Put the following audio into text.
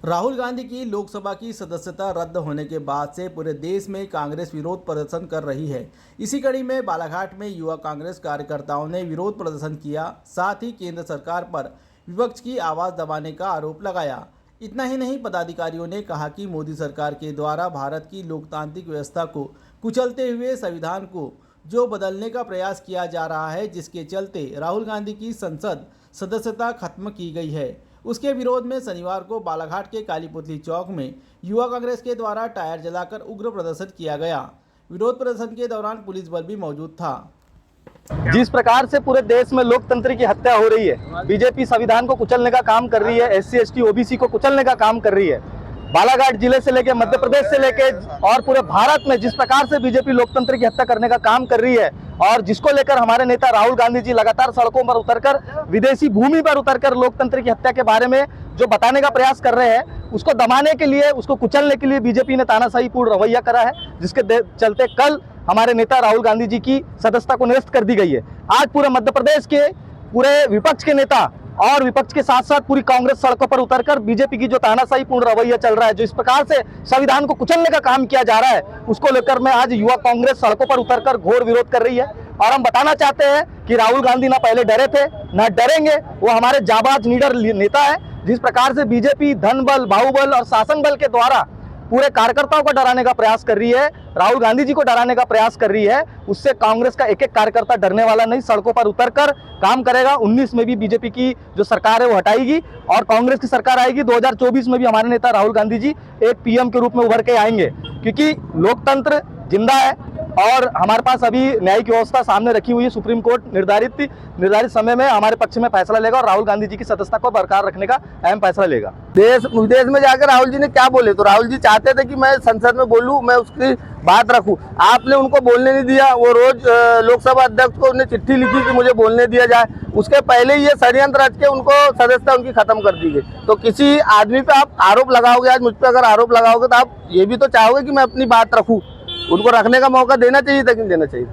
राहुल गांधी की लोकसभा की सदस्यता रद्द होने के बाद से पूरे देश में कांग्रेस विरोध प्रदर्शन कर रही है। इसी कड़ी में बालाघाट में युवा कांग्रेस कार्यकर्ताओं ने विरोध प्रदर्शन किया, साथ ही केंद्र सरकार पर विपक्ष की आवाज़ दबाने का आरोप लगाया। इतना ही नहीं, पदाधिकारियों ने कहा कि मोदी सरकार के द्वारा भारत की लोकतांत्रिक व्यवस्था को कुचलते हुए संविधान को जो बदलने का प्रयास किया जा रहा है, जिसके चलते राहुल गांधी की संसद सदस्यता खत्म की गई है। उसके विरोध में शनिवार को बालाघाट के कालीपुतली चौक में युवा कांग्रेस के द्वारा टायर जलाकर उग्र प्रदर्शन किया गया। विरोध प्रदर्शन के दौरान पुलिस बल भी मौजूद था। जिस प्रकार से पूरे देश में लोकतंत्र की हत्या हो रही है, बीजेपी संविधान को कुचलने का काम कर रही है, एससी एसटी ओबीसी को कुचलने का काम कर रही है। बालाघाट जिले से लेके मध्य प्रदेश से लेके और पूरे भारत में जिस प्रकार से बीजेपी लोकतंत्र की हत्या करने का काम कर रही है और जिसको लेकर हमारे नेता राहुल गांधी जी लगातार सड़कों पर उतरकर, विदेशी भूमि पर उतरकर लोकतंत्र की हत्या के बारे में जो बताने का प्रयास कर रहे हैं, उसको दबाने के लिए, उसको कुचलने के लिए बीजेपी ने तानाशाहीपूर्ण रवैया करा है, जिसके चलते कल हमारे नेता राहुल गांधी जी की सदस्यता को निरस्त कर दी गई है। आज पूरे मध्य प्रदेश के पूरे विपक्ष के नेता और विपक्ष के साथ साथ पूरी कांग्रेस सड़कों पर उतरकर बीजेपी की जो तानाशाहीपूर्ण रवैया चल रहा है, जो इस प्रकार से संविधान को कुचलने का काम किया जा रहा है, उसको लेकर मैं आज युवा कांग्रेस सड़कों पर उतरकर घोर विरोध कर रही है। और हम बताना चाहते हैं कि राहुल गांधी ना पहले डरे थे ना डरेंगे। वो हमारे जाबाज लीडर नेता है। जिस प्रकार से बीजेपी धन बल, बाहुबल और शासन बल के द्वारा पूरे कार्यकर्ताओं को डराने का प्रयास कर रही है, राहुल गांधी जी को डराने का प्रयास कर रही है, उससे कांग्रेस का एक एक कार्यकर्ता डरने वाला नहीं, सड़कों पर उतरकर काम करेगा। 19 में भी बीजेपी की जो सरकार है वो हटाएगी और कांग्रेस की सरकार आएगी। 2024 में भी हमारे नेता राहुल गांधी जी एक पीएम के रूप में उभर के आएंगे, क्योंकि लोकतंत्र जिंदा है और हमारे पास अभी न्यायिक व्यवस्था सामने रखी हुई है। सुप्रीम कोर्ट निर्धारित समय में हमारे पक्ष में फैसला लेगा और राहुल गांधी जी की सदस्यता को बरकरार रखने का अहम फैसला लेगा। देश विदेश में जाकर राहुल जी ने क्या बोले, तो राहुल जी चाहते थे कि मैं संसद में बोलूं, मैं उसकी बात रखूं। आपने उनको बोलने नहीं दिया। वो रोज लोकसभा अध्यक्ष को उन्हें चिट्ठी लिखी कि मुझे बोलने दिया जाए। उसके पहले ही ये षड्यंत्र रच के उनको सदस्यता उनकी खत्म कर दी गई। तो किसी आदमी पे आप आरोप लगाओगे, आज मुझ पर अगर आरोप लगाओगे, तो आप ये भी तो चाहोगे कि मैं अपनी बात रखूं। उनको रखने का मौका देना चाहिए था कि नहीं देना चाहिए।